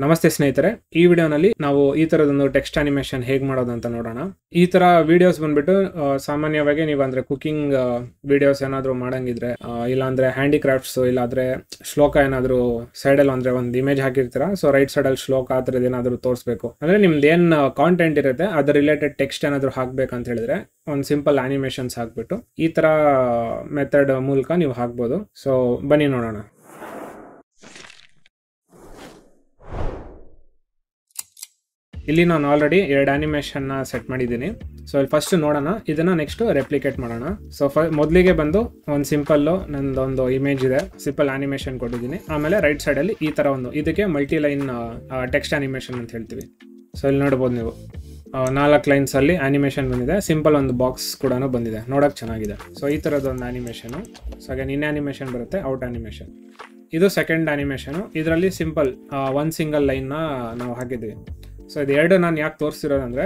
ನಮಸ್ತೆ ಸ್ನೇಹಿತರೆ, ಈ ವಿಡಿಯೋನಲ್ಲಿ ನಾವು ಈ ತರದೊಂದು ಟೆಕ್ಸ್ಟ್ ಅನಿಮೇಷನ್ ಹೇಗೆ ಮಾಡೋದು ಅಂತ ನೋಡೋಣ. ಈ ತರ ವಿಡಿಯೋಸ್ ಬಂದ್ಬಿಟ್ಟು ಸಾಮಾನ್ಯವಾಗಿ ನೀವು ಅಂದ್ರೆ ಕುಕಿಂಗ್ ವಿಡಿಯೋಸ್ ಏನಾದರೂ ಮಾಡಂಗಿದ್ರೆ, ಇಲ್ಲಾಂದ್ರೆ ಹ್ಯಾಂಡಿಕ್ರಾಫ್ಟ್ಸ್, ಇಲ್ಲಾಂದ್ರೆ ಶ್ಲೋಕ ಏನಾದರೂ ಸೈಡಲ್ಲಿ ಅಂದ್ರೆ ಒಂದು ಇಮೇಜ್ ಹಾಕಿರ್ತೀರಾ, ಸೊ ರೈಟ್ ಸೈಡಲ್ಲಿ ಶ್ಲೋಕ ಆ ಥರದ್ದು ಏನಾದರೂ ತೋರಿಸ್ಬೇಕು ಅಂದ್ರೆ ನಿಮ್ದು ಏನು ಕಾಂಟೆಂಟ್ ಇರುತ್ತೆ ಅದ್ರ ರಿಲೇಟೆಡ್ ಟೆಕ್ಸ್ಟ್ ಏನಾದರೂ ಹಾಕ್ಬೇಕಂತ ಹೇಳಿದ್ರೆ ಒಂದು ಸಿಂಪಲ್ ಅನಿಮೇಷನ್ಸ್ ಹಾಕ್ಬಿಟ್ಟು ಈ ತರ ಮೆಥಡ್ ಮೂಲಕ ನೀವು ಹಾಕ್ಬೋದು. ಸೊ ಬನ್ನಿ ನೋಡೋಣ. ಇಲ್ಲಿ ನಾನು ಆಲ್ರೆಡಿ 2 ಅನಿಮೇಷನ್ನ ಸೆಟ್ ಮಾಡಿದ್ದೀನಿ. ಸೊ ಇಲ್ಲಿ ಫಸ್ಟ್ ನೋಡೋಣ, ಇದನ್ನ ನೆಕ್ಸ್ಟ್ ರೆಪ್ಲಿಕೇಟ್ ಮಾಡೋಣ. ಸೊ ಮೊದಲಿಗೆ ಬಂದು ಒಂದು ಸಿಂಪಲ್ಲು ನಂದೊಂದು ಇಮೇಜ್ ಇದೆ, ಸಿಂಪಲ್ ಅನಿಮೇಷನ್ ಕೊಟ್ಟಿದ್ದೀನಿ. ಆಮೇಲೆ ರೈಟ್ ಸೈಡಲ್ಲಿ ಈ ಥರ ಇದಕ್ಕೆ ಮಲ್ಟಿ ಲೈನ್ ಟೆಕ್ಸ್ಟ್ ಅನಿಮೇಷನ್ ಅಂತ ಹೇಳ್ತೀವಿ. ಸೊ ಇಲ್ಲಿ ನೋಡ್ಬೋದು ನೀವು 4 ಲೈನ್ಸಲ್ಲಿ ಅನಿಮೇಷನ್ ಬಂದಿದೆ, ಸಿಂಪಲ್ ಒಂದು ಬಾಕ್ಸ್ ಕೂಡ ಬಂದಿದೆ, ನೋಡೋಕೆ ಚೆನ್ನಾಗಿದೆ. ಸೊ ಈ ಥರದೊಂದು ಅನಿಮೇಷನು. ಸೊ ಹಾಗೆ ಇನ್ ಅನಿಮೇಷನ್ ಬರುತ್ತೆ, ಔಟ್ ಅನಿಮೇಷನ್. ಇದು ಸೆಕೆಂಡ್ ಅನಿಮೇಷನು. ಇದರಲ್ಲಿ ಸಿಂಪಲ್ ಒಂದು ಸಿಂಗಲ್ ಲೈನ್ನ ನಾವು ಹಾಕಿದ್ವಿ. ಸೊ ಇದು ಎರಡು ನಾನು ಯಾಕೆ ತೋರಿಸ್ತಿರೋದಂದರೆ,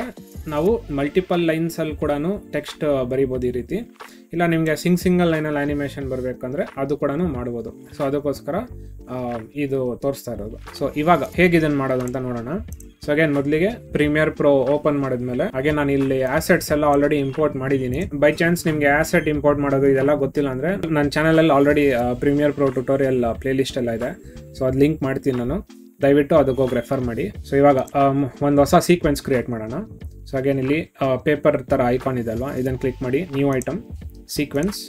ನಾವು ಮಲ್ಟಿಪಲ್ ಲೈನ್ಸಲ್ಲಿ ಕೂಡ ಟೆಕ್ಸ್ಟ್ ಬರಿಬೋದು ಈ ರೀತಿ. ಇಲ್ಲ ನಿಮಗೆ ಸಿಂಗಲ್ ಲೈನಲ್ಲಿ ಅನಿಮೇಷನ್ ಬರಬೇಕಂದ್ರೆ ಅದು ಕೂಡ ಮಾಡ್ಬೋದು. ಸೊ ಅದಕ್ಕೋಸ್ಕರ ಇದು ತೋರಿಸ್ತಾ ಇರೋದು. ಸೊ ಇವಾಗ ಹೇಗೆ ಇದನ್ನು ಮಾಡೋದು ಅಂತ ನೋಡೋಣ. ಸೊ ಅಗೇನ್ ಮೊದಲಿಗೆ ಪ್ರೀಮಿಯರ್ ಪ್ರೋ ಓಪನ್ ಮಾಡಿದ್ಮೇಲೆ ಹಾಗೆ ನಾನು ಇಲ್ಲಿ ಆಸೆಟ್ಸ್ ಎಲ್ಲ ಆಲ್ರೆಡಿ ಇಂಪೋರ್ಟ್ ಮಾಡಿದ್ದೀನಿ. ಬೈ ಚಾನ್ಸ್ ನಿಮಗೆ ಆಸೆಟ್ ಇಂಪೋರ್ಟ್ ಮಾಡೋದು ಇದೆಲ್ಲ ಗೊತ್ತಿಲ್ಲ ಅಂದರೆ ನನ್ನ ಚಾನಲಲ್ಲಿ already Premiere Pro tutorial playlist ಎಲ್ಲ ಇದೆ. ಸೊ ಅದು ಲಿಂಕ್ ಮಾಡ್ತೀನಿ ನಾನು, ದಯವಿಟ್ಟು ಅದಕ್ಕೆ ಹೋಗಿ ರೆಫರ್ ಮಾಡಿ. ಸೊ ಇವಾಗ ಒಂದು ಹೊಸ ಸೀಕ್ವೆನ್ಸ್ ಕ್ರಿಯೇಟ್ ಮಾಡೋಣ. ಸೊ ಅಗೇನ್ ಇಲ್ಲಿ ಪೇಪರ್ ಥರ ಐಕಾನ್ ಇದೆ ಅಲ್ವಾ, ಇದನ್ನು ಕ್ಲಿಕ್ ಮಾಡಿ, ನ್ಯೂ ಐಟಮ್, ಸೀಕ್ವೆನ್ಸ್.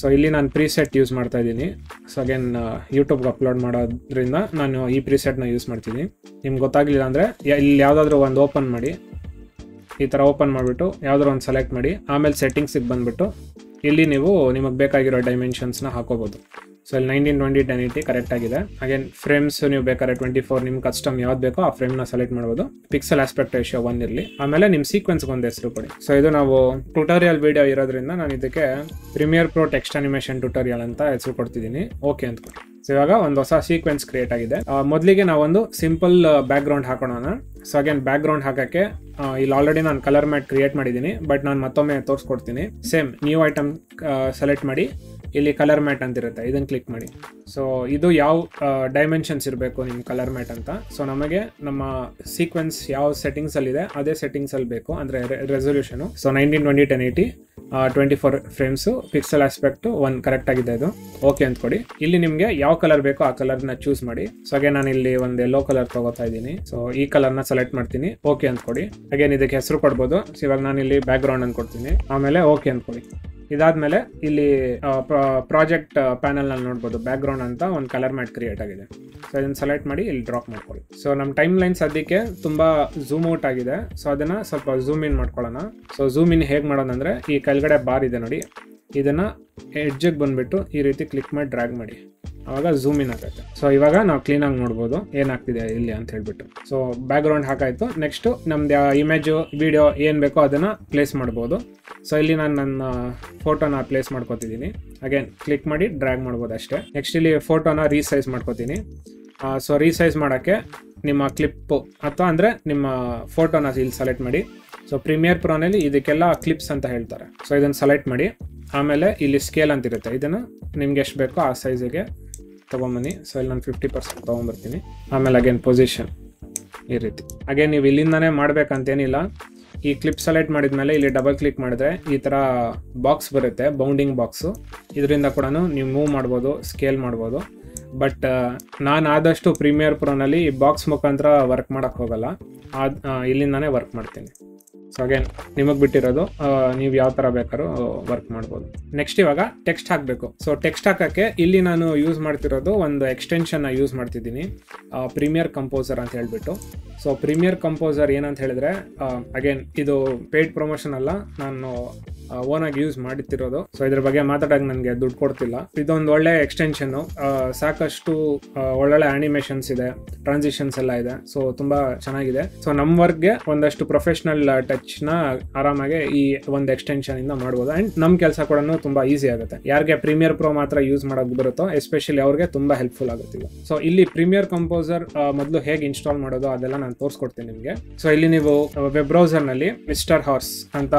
ಸೊ ಇಲ್ಲಿ ನಾನು ಪ್ರೀಸೆಟ್ ಯೂಸ್ ಮಾಡ್ತಾ ಇದ್ದೀನಿ. ಸೊ ಅಗೇನ್ ಯೂಟ್ಯೂಬ್ಗೆ ಅಪ್ಲೋಡ್ ಮಾಡೋದ್ರಿಂದ ನಾನು ಈ ಪ್ರೀಸೆಟ್ನ ಯೂಸ್ ಮಾಡ್ತೀನಿ. ನಿಮ್ಗೆ ಗೊತ್ತಾಗಲಿಲ್ಲ ಅಂದರೆ ಇಲ್ಲಿ ಯಾವುದಾದ್ರೂ ಒಂದು ಓಪನ್ ಮಾಡಿ, ಈ ಥರ ಓಪನ್ ಮಾಡಿಬಿಟ್ಟು ಯಾವುದಾದ್ರು ಒಂದು ಸೆಲೆಕ್ಟ್ ಮಾಡಿ, ಆಮೇಲೆ ಸೆಟ್ಟಿಂಗ್ಸಿಗೆ ಬಂದುಬಿಟ್ಟು ಇಲ್ಲಿ ನೀವು ನಿಮಗೆ ಬೇಕಾಗಿರೋ ಡೈಮೆನ್ಷನ್ಸ್ನ ಹಾಕೋಬೋದು. ಸೊ ಇಲ್ಲಿ 1920 1080 ಕರೆಕ್ಟ್ ಆಗಿದೆ. ಅಗೇನ್ ಫ್ರೇಮ್ಸ್ ನೀವು ಬೇಕಾದ್ರೆ 24 ನಿಮ್ಮ ಕಸ್ಟಮ್ ಯಾವ್ದು ಬೇಕೋ ಆ ಫ್ರೇಮ್ನ ಸೆಲೆಕ್ಟ್ ಮಾಡ್ಬೋದು. ಪಿಕ್ಸೆಲ್ ಆಸ್ಪೆಕ್ಟ್ ರೇಷಿಯೋ 1 ಇರಲಿ. ಆಮೇಲೆ ನಿಮ್ಮ ಸೀಕ್ವೆನ್ಸ್ಗೆ ಒಂದು ಹೆಸರು ಕೊಡಿ. ಸೊ ಇದು ನಾವು ಟ್ಯುಟೋರಿಯಲ್ ವಿಡಿಯೋ ಇರೋದ್ರಿಂದ ನಾನು ಇದಕ್ಕೆ Premiere Pro text animation tutorial ಅಂತ ಹೆಸರು ಕೊಡ್ತಿದ್ದೀನಿ. ಓಕೆ ಅಂತ ಕೊಡಿ. ಸೊ ಇವಾಗ ಒಂದು ಹೊಸ ಸೀಕ್ವೆನ್ಸ್ ಕ್ರಿಯೇಟ್ ಆಗಿದೆ. ಮೊದಲಿಗೆ ನಾವೊಂದು ಸಿಂಪಲ್ ಬ್ಯಾಕ್ ಗ್ರೌಂಡ್ ಹಾಕೋಣ. ಸೊ ಅಗೇನ್ ಬ್ಯಾಕ್ ಗ್ರೌಂಡ್ ಹಾಕೋಕ್ಕೆ ಇಲ್ಲಿ ಆಲ್ರೆಡಿ ನಾನು ಕಲರ್ ಮ್ಯಾಟ್ ಕ್ರಿಯೇಟ್ ಮಾಡಿದ್ದೀನಿ, ಬಟ್ ನಾನು ಮತ್ತೊಮ್ಮೆ ತೋರಿಸ್ಕೊಡ್ತೀನಿ. ಸೇಮ್ ನ್ಯೂ ಐಟಮ್ ಸೆಲೆಕ್ಟ್ ಮಾಡಿ, ಇಲ್ಲಿ ಕಲರ್ ಮ್ಯಾಟ್ ಅಂತ ಇರುತ್ತೆ, ಇದನ್ನು ಕ್ಲಿಕ್ ಮಾಡಿ. ಸೊ ಇದು ಯಾವ ಡೈಮೆನ್ಷನ್ಸ್ ಇರಬೇಕು ನಿಮ್ಮ ಕಲರ್ ಮ್ಯಾಟ್ ಅಂತ. ಸೊ ನಮಗೆ ನಮ್ಮ ಸೀಕ್ವೆನ್ಸ್ ಯಾವ ಸೆಟ್ಟಿಂಗ್ಸಲ್ಲಿದೆ ಅದೇ ಸೆಟ್ಟಿಂಗ್ಸಲ್ಲಿ ಬೇಕು, ಅಂದರೆ resolution. So 1920 1080 24 frames, pixel aspect 1 correct ಆಗಿದೆ. ಇದು ಓಕೆ ಅಂತ ಕೊಡಿ. ಇಲ್ಲಿ ನಿಮಗೆ ಯಾವ ಕಲರ್ ಬೇಕೋ ಆ ಕಲರ್ನ ಚೂಸ್ ಮಾಡಿ. ಸೊ ಹಾಗೆ ನಾನು ಇಲ್ಲಿ ಒಂದು ಯೆಲ್ಲೋ ಕಲರ್ ತಗೋತಾ ಇದ್ದೀನಿ. ಸೊ ಈ ಕಲರ್ನ ಸೆಲೆಕ್ಟ್ ಮಾಡ್ತೀನಿ, ಓಕೆ ಅಂತ ಕೊಡಿ. ಹಾಗೇನು ಇದಕ್ಕೆ ಹೆಸರು ಕೊಡ್ಬೋದು. ಸೊ ಇವಾಗ ನಾನು ಇಲ್ಲಿ ಬ್ಯಾಕ್ ಗ್ರೌಂಡ್ ಅಂತ ಕೊಡ್ತೀನಿ, ಆಮೇಲೆ ಓಕೆ ಅಂತ ಕೊಡಿ. ಇದಾದ್ಮೇಲೆ ಇಲ್ಲಿ ಪ್ರಾಜೆಕ್ಟ್ ಪ್ಯಾನಲ್ನಲ್ಲಿ ನೋಡ್ಬೋದು ಬ್ಯಾಕ್ ಗ್ರೌಂಡ್ ಅಂತ ಒಂದು ಕಲರ್ ಮ್ಯಾಟ್ ಕ್ರಿಯೇಟ್ ಆಗಿದೆ. ಸೊ ಇದನ್ನು ಸೆಲೆಕ್ಟ್ ಮಾಡಿ ಇಲ್ಲಿ ಡ್ರಾಪ್ ಮಾಡ್ಕೊಳ್ಳಿ. ಸೊ ನಮ್ಮ ಟೈಮ್ ಲೈನ್ ಸದ್ಯಕ್ಕೆ ತುಂಬ ಝೂಮ್ ಔಟ್ ಆಗಿದೆ. ಸೊ ಅದನ್ನು ಸ್ವಲ್ಪ ಝೂಮ್ ಇನ್ ಮಾಡ್ಕೊಳ್ಳೋಣ. ಸೊ ಝೂಮ್ ಇನ್ ಹೇಗೆ ಮಾಡೋದಂದರೆ, ಈ ಕೆಳಗಡೆ ಬಾರ್ ಇದೆ ನೋಡಿ, ಇದನ್ನು ಎಡ್ಜಿಗೆ ಬಂದುಬಿಟ್ಟು ಈ ರೀತಿ ಕ್ಲಿಕ್ ಮಾಡಿ ಡ್ರ್ಯಾಗ್ ಮಾಡಿ, ಆವಾಗ ಝೂಮ್ ಇನ್ ಆಗುತ್ತೆ. ಸೊ ಇವಾಗ ನಾವು ಕ್ಲೀನಾಗಿ ನೋಡ್ಬೋದು ಏನಾಗ್ತಿದೆ ಇಲ್ಲಿ ಅಂತ ಹೇಳ್ಬಿಟ್ಟು. ಸೊ ಬ್ಯಾಕ್ ಗ್ರೌಂಡ್ ಹಾಕಾಯಿತು. ನೆಕ್ಸ್ಟು ನಮ್ದು ಇಮೇಜು ವಿಡಿಯೋ ಏನು ಬೇಕೋ ಅದನ್ನು ಪ್ಲೇಸ್ ಮಾಡ್ಬೋದು. ಸೊ ಇಲ್ಲಿ ನಾನು ನನ್ನ ಫೋಟೋನ ಪ್ಲೇಸ್ ಮಾಡ್ಕೋತಿದ್ದೀನಿ. ಅಗೇನ್ ಕ್ಲಿಕ್ ಮಾಡಿ ಡ್ರ್ಯಾಗ್ ಮಾಡ್ಬೋದು ಅಷ್ಟೇ. ನೆಕ್ಸ್ಟ್ ಇಲ್ಲಿ ಫೋಟೋನ ರೀಸೈಸ್ ಮಾಡ್ಕೋತೀನಿ. ಸೊ ರೀಸೈಸ್ ಮಾಡೋಕ್ಕೆ ನಿಮ್ಮ ಕ್ಲಿಪ್ಪು ಅಥವಾ ಅಂದರೆ ನಿಮ್ಮ ಫೋಟೋನ ಇಲ್ಲಿ ಸೆಲೆಕ್ಟ್ ಮಾಡಿ. ಸೊ ಪ್ರೀಮಿಯರ್ ಪ್ರೋನಲ್ಲಿ ಇದಕ್ಕೆಲ್ಲ ಕ್ಲಿಪ್ಸ್ ಅಂತ ಹೇಳ್ತಾರೆ. ಸೊ ಇದನ್ನು ಸೆಲೆಕ್ಟ್ ಮಾಡಿ, ಆಮೇಲೆ ಇಲ್ಲಿ ಸ್ಕೇಲ್ ಅಂತಿರುತ್ತೆ, ಇದನ್ನು ನಿಮ್ಗೆ ಎಷ್ಟು ಬೇಕೋ ಆ ಸೈಜಿಗೆ ತೊಗೊಂಬನ್ನಿ. ಸೊ ಇಲ್ಲಿ ನಾನು 50% ತೊಗೊಂಬರ್ತೀನಿ. ಆಮೇಲೆ ಅಗೇನ್ ಪೊಸಿಷನ್ ಈ ರೀತಿ. ಅಗೇನ್ ನೀವು ಇಲ್ಲಿಂದನೇ ಮಾಡಬೇಕಂತೇನಿಲ್ಲ. ಈ ಕ್ಲಿಪ್ ಸೆಲೆಕ್ಟ್ ಮಾಡಿದ್ಮೇಲೆ ಇಲ್ಲಿ ಡಬಲ್ ಕ್ಲಿಕ್ ಮಾಡಿದ್ರೆ ಈ ಥರ ಬಾಕ್ಸ್ ಬರುತ್ತೆ, ಬೌಂಡಿಂಗ್ ಬಾಕ್ಸು. ಇದರಿಂದ ಕೂಡ ನೀವು ಮೂವ್ ಮಾಡ್ಬೋದು, ಸ್ಕೇಲ್ ಮಾಡ್ಬೋದು. ಬಟ್ ನಾನು ಆದಷ್ಟು ಪ್ರೀಮಿಯರ್ ಪ್ರೋನಲ್ಲಿ ಈ ಬಾಕ್ಸ್ ಮುಖಾಂತರ ವರ್ಕ್ ಮಾಡೋಕ್ಕೆ ಹೋಗಲ್ಲ, ಇಲ್ಲಿಂದಾನೇ ವರ್ಕ್ ಮಾಡ್ತೀನಿ. ಸೊ ಅಗೇನ್ ನಿಮಗೆ ಬಿಟ್ಟಿರೋದು, ನೀವು ಯಾವ ಥರ ಬೇಕಾದ್ರೂ ವರ್ಕ್ ಮಾಡ್ಬೋದು. ನೆಕ್ಸ್ಟ್ ಇವಾಗ ಟೆಕ್ಸ್ಟ್ ಹಾಕಬೇಕು. ಸೊ ಟೆಕ್ಸ್ಟ್ ಹಾಕೋಕ್ಕೆ ಇಲ್ಲಿ ನಾನು ಯೂಸ್ ಮಾಡ್ತಿರೋದು ಒಂದು ಎಕ್ಸ್ಟೆನ್ಷನ್ನ ಯೂಸ್ ಮಾಡ್ತಿದ್ದೀನಿ, ಪ್ರೀಮಿಯರ್ ಕಂಪೋಸರ್ ಅಂತ ಹೇಳ್ಬಿಟ್ಟು. ಸೊ ಪ್ರೀಮಿಯರ್ ಕಂಪೋಸರ್ ಏನಂತ ಹೇಳಿದ್ರೆ, ಅಗೇನ್ ಇದು ಪೇಯ್ಡ್ ಪ್ರಮೋಷನ್ ಅಲ್ಲ, ನಾನು ಓನಾಗಿ ಯೂಸ್ ಮಾಡುತ್ತಿರೋದು. ಸೊ ಇದ್ರ ಬಗ್ಗೆ ಮಾತಾಡೋಕೆ ನನಗೆ ದುಡ್ಡು ಕೊಡ್ತಿಲ್ಲ. ಇದೊಂದು ಒಳ್ಳೆ ಎಕ್ಸ್ಟೆನ್ಷನ್ನು, ಸಾಕಷ್ಟು ಒಳ್ಳೊಳ್ಳೆ ಆನಿಮೇಷನ್ಸ್ ಇದೆ, ಟ್ರಾನ್ಸಿಷನ್ಸ್ ಎಲ್ಲ ಇದೆ. ಸೊ ತುಂಬ ಚೆನ್ನಾಗಿದೆ. ಸೊ ನಮ್ಮ ವರ್ಕ್ಗೆ ಒಂದಷ್ಟು ಪ್ರೊಫೆಷ್ನಲ್ ಟಚ್ನ ಆರಾಮಾಗಿ ಈ ಒಂದು ಎಕ್ಸ್ಟೆನ್ಷನ್ ಇಂದ ಮಾಡ್ಬೋದು. ಆ್ಯಂಡ್ ನಮ್ಮ ಕೆಲಸ ಕೂಡ ತುಂಬ ಈಸಿ ಆಗುತ್ತೆ. ಯಾರಿಗೆ ಪ್ರೀಮಿಯರ್ ಪ್ರೋ ಮಾತ್ರ ಯೂಸ್ ಮಾಡೋಕೆ ಬರುತ್ತೋ ಎಸ್ಪೆಷಲಿ ಅವ್ರಿಗೆ ತುಂಬ ಹೆಲ್ಪ್ಫುಲ್ ಆಗುತ್ತಿಲ್ಲ. ಸೊ ಇಲ್ಲಿ ಪ್ರೀಮಿಯರ್ ಕಂಪೋಸರ್ ಮೊದಲು ಹೇಗೆ ಇನ್ಸ್ಟಾಲ್ ಮಾಡೋದು ಅದೆಲ್ಲ ನಾನು ತೋರಿಸ್ಕೊಡ್ತೀನಿ ನಿಮಗೆ. ಸೊ ಇಲ್ಲಿ ನೀವು ವೆಬ್ ಬ್ರೌಸರ್ನಲ್ಲಿ ಮಿಸ್ಟರ್ ಹಾರ್ಸ್ ಅಂತ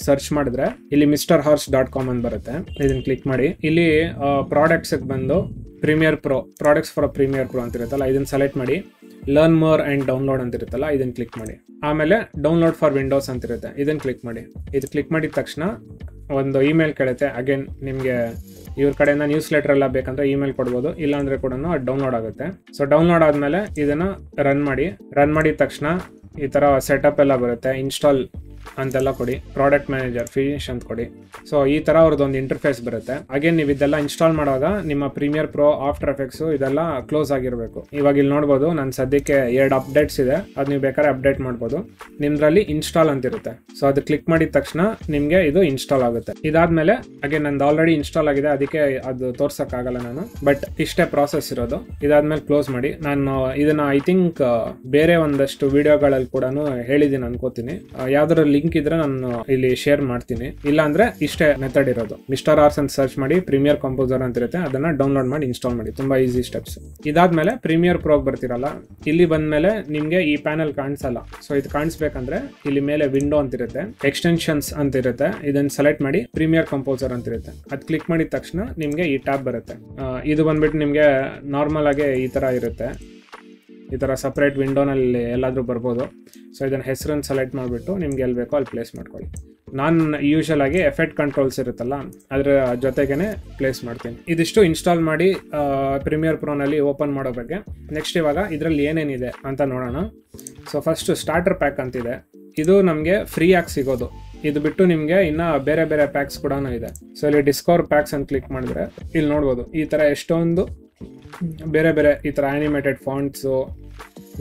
ಸರ್ಚ್ ಮಾಡಿದ್ರೆ ಇಲ್ಲಿ MrHorse.com ಅಂತ ಬರುತ್ತೆ. ಇದನ್ನು ಕ್ಲಿಕ್ ಮಾಡಿ, ಇಲ್ಲಿ ಪ್ರಾಡಕ್ಟ್ಸ್ಗೆ ಬಂದು Premiere Pro, products for Premiere Pro ಅಂತ ಇರುತ್ತಲ್ಲ, ಇದನ್ನು ಸೆಲೆಕ್ಟ್ ಮಾಡಿ. ಲರ್ನ್ ಮೋರ್ ಆ್ಯಂಡ್ ಡೌನ್ಲೋಡ್ ಅಂತ ಇರುತ್ತಲ್ಲ, ಇದನ್ನು ಕ್ಲಿಕ್ ಮಾಡಿ. ಆಮೇಲೆ ಡೌನ್ಲೋಡ್ ಫಾರ್ ವಿಂಡೋಸ್ ಅಂತ ಇರುತ್ತೆ, ಇದನ್ನು ಕ್ಲಿಕ್ ಮಾಡಿ. ಇದು ಕ್ಲಿಕ್ ಮಾಡಿದ ತಕ್ಷಣ ಒಂದು ಇಮೇಲ್ ಕೇಳುತ್ತೆ. ಅಗೇನ್ ನಿಮಗೆ ಇವ್ರ ಕಡೆಯಿಂದ ನ್ಯೂಸ್ ಲೆಟರ್ ಎಲ್ಲ ಬೇಕಂದ್ರೆ ಇಮೇಲ್ ಕೊಡ್ಬೋದು, ಇಲ್ಲಾಂದರೆ ಕೂಡ ಅದು ಡೌನ್ಲೋಡ್ ಆಗುತ್ತೆ. ಸೊ ಡೌನ್ಲೋಡ್ ಆದಮೇಲೆ ಇದನ್ನು ರನ್ ಮಾಡಿದ ತಕ್ಷಣ ಈ ಥರ ಸೆಟಪ್ ಎಲ್ಲ ಬರುತ್ತೆ. ಇನ್ಸ್ಟಾಲ್ ಅಂತೆಲ್ಲ ಕೊಡಿ, ಪ್ರಾಡಕ್ಟ್ ಮ್ಯಾನೇಜರ್ ಫಿನಿಶ್ ಅಂತ ಕೊಡಿ. ಸೊ ಈ ಥರ ಅವ್ರದ್ದೊಂದು ಇಂಟರ್ಫೇಸ್ ಬರುತ್ತೆ. ಅಗೇನ್ ನೀವು ಇದೆಲ್ಲ ಇನ್ಸ್ಟಾಲ್ ಮಾಡುವಾಗ ನಿಮ್ಮ ಪ್ರೀಮಿಯರ್ ಪ್ರೋ, ಆಫ್ಟರ್ ಎಫೆಕ್ಟ್ಸು ಇದೆಲ್ಲ ಕ್ಲೋಸ್ ಆಗಿರಬೇಕು. ಇವಾಗ ಇಲ್ಲಿ ನೋಡ್ಬೋದು ನಾನು ಸದ್ಯಕ್ಕೆ 2 ಅಪ್ಡೇಟ್ಸ್ ಇದೆ, ಅದು ನೀವು ಬೇಕಾದ್ರೆ ಅಪ್ಡೇಟ್ ಮಾಡ್ಬೋದು. ನಿಮ್ದ್ರಲ್ಲಿ ಇನ್ಸ್ಟಾಲ್ ಅಂತಿರುತ್ತೆ. ಸೊ ಅದು ಕ್ಲಿಕ್ ಮಾಡಿದ ತಕ್ಷಣ ನಿಮಗೆ ಇದು ಇನ್ಸ್ಟಾಲ್ ಆಗುತ್ತೆ. ಇದಾದ್ಮೇಲೆ ಅಗೇನ್ ನಂದು ಆಲ್ರೆಡಿ ಇನ್ಸ್ಟಾಲ್ ಆಗಿದೆ, ಅದಕ್ಕೆ ಅದು ತೋರ್ಸೋಕ್ಕಾಗಲ್ಲ ನಾನು, ಬಟ್ ಇಷ್ಟೇ ಪ್ರಾಸೆಸ್ ಇರೋದು. ಇದಾದ್ಮೇಲೆ ಕ್ಲೋಸ್ ಮಾಡಿ. ನಾನು ಇದನ್ನ ಐ ಥಿಂಕ್ ಬೇರೆ ಒಂದಷ್ಟು ವಿಡಿಯೋಗಳಲ್ಲಿ ಕೂಡ ಹೇಳಿದ್ದೀನಿ ಅನ್ಕೋತೀನಿ. ಯಾವ್ದಾದ್ರು ಲಿಂಕ್ ಇದ್ರೆ ನಾನು ಇಲ್ಲಿ ಶೇರ್ ಮಾಡ್ತೀನಿ. ಇಲ್ಲ ಅಂದ್ರೆ ಇಷ್ಟೇ ಮೆಥಡ್ ಇರೋದು. ಮಿಸ್ಟರ್ ಆರ್ಸ್ ಅಂತ ಸರ್ಚ್ ಮಾಡಿ, ಪ್ರೀಮಿಯರ್ ಕಂಪೋಸರ್ ಅಂತ ಇರುತ್ತೆ, ಅದನ್ನ ಡೌನ್ಲೋಡ್ ಮಾಡಿ ಇನ್ಸ್ಟಾಲ್ ಮಾಡಿ. ತುಂಬಾ ಈಸಿ ಸ್ಟೆಪ್ಸ್. ಇದಾದ್ಮೇಲೆ ಪ್ರೀಮಿಯರ್ ಪ್ರೋಗ್ ಬರ್ತಿರಲ್ಲ, ಇಲ್ಲಿ ಬಂದ್ಮೇಲೆ ನಿಮ್ಗೆ ಈ ಪ್ಯಾನಲ್ ಕಾಣಿಸಲ್ಲ. ಸೊ ಇದು ಕಾಣಿಸ್ಬೇಕಂದ್ರೆ ಇಲ್ಲಿ ಮೇಲೆ ವಿಂಡೋ ಅಂತ ಇರುತ್ತೆ, ಎಕ್ಸ್ಟೆನ್ಷನ್ಸ್ ಅಂತ ಇರುತ್ತೆ, ಇದನ್ನ ಸೆಲೆಕ್ಟ್ ಮಾಡಿ ಪ್ರೀಮಿಯರ್ ಕಂಪೋಸರ್ ಅಂತ ಇರುತ್ತೆ. ಅದು ಕ್ಲಿಕ್ ಮಾಡಿದ ತಕ್ಷಣ ನಿಮ್ಗೆ ಈ ಟ್ಯಾಬ್ ಬರುತ್ತೆ. ಇದು ಬಂದ್ಬಿಟ್ಟು ನಿಮ್ಗೆ ನಾರ್ಮಲ್ ಆಗಿ ಈ ತರ ಇರುತ್ತೆ. ಈ ಥರ ಸಪ್ರೇಟ್ ವಿಂಡೋನಲ್ಲಿ ಎಲ್ಲಾದರೂ ಬರ್ಬೋದು. ಸೊ ಇದನ್ನು ಹೆಸರನ್ನು ಸೆಲೆಕ್ಟ್ ಮಾಡಿಬಿಟ್ಟು ನಿಮ್ಗೆ ಎಲ್ಲಿ ಬೇಕೋ ಅಲ್ಲಿ ಪ್ಲೇಸ್ ಮಾಡ್ಕೊಳ್ಳಿ. ನಾನು ಯೂಶಲ್ ಆಗಿ ಎಫೆಕ್ಟ್ ಕಂಟ್ರೋಲ್ಸ್ ಇರುತ್ತಲ್ಲ ಅದರ ಜೊತೆಗೇನೆ ಪ್ಲೇಸ್ ಮಾಡ್ತೀನಿ. ಇದಿಷ್ಟು ಇನ್ಸ್ಟಾಲ್ ಮಾಡಿ ಪ್ರೀಮಿಯರ್ ಪ್ರೋನಲ್ಲಿ ಓಪನ್ ಮಾಡೋ ಬಗ್ಗೆ. ನೆಕ್ಸ್ಟ್ ಇವಾಗ ಇದರಲ್ಲಿ ಏನೇನಿದೆ ಅಂತ ನೋಡೋಣ. ಸೊ ಫಸ್ಟ್ ಸ್ಟಾರ್ಟರ್ ಪ್ಯಾಕ್ ಅಂತಿದೆ, ಇದು ನಮಗೆ ಫ್ರೀ ಆಗಿ ಸಿಗೋದು. ಇದು ಬಿಟ್ಟು ನಿಮಗೆ ಇನ್ನು ಬೇರೆ ಬೇರೆ ಪ್ಯಾಕ್ಸ್ ಕೂಡ ಇದೆ. ಸೊ ಇಲ್ಲಿ ಡಿಸ್ಕವರ್ ಪ್ಯಾಕ್ಸ್ ಅಂತ ಕ್ಲಿಕ್ ಮಾಡಿದ್ರೆ ಇಲ್ಲಿ ನೋಡ್ಬೋದು ಈ ಥರ ಎಷ್ಟೊಂದು ಬೇರೆ ಬೇರೆ ಈ ಥರ ಆ್ಯನಿಮೇಟೆಡ್ ಫಾಂಟ್ಸು,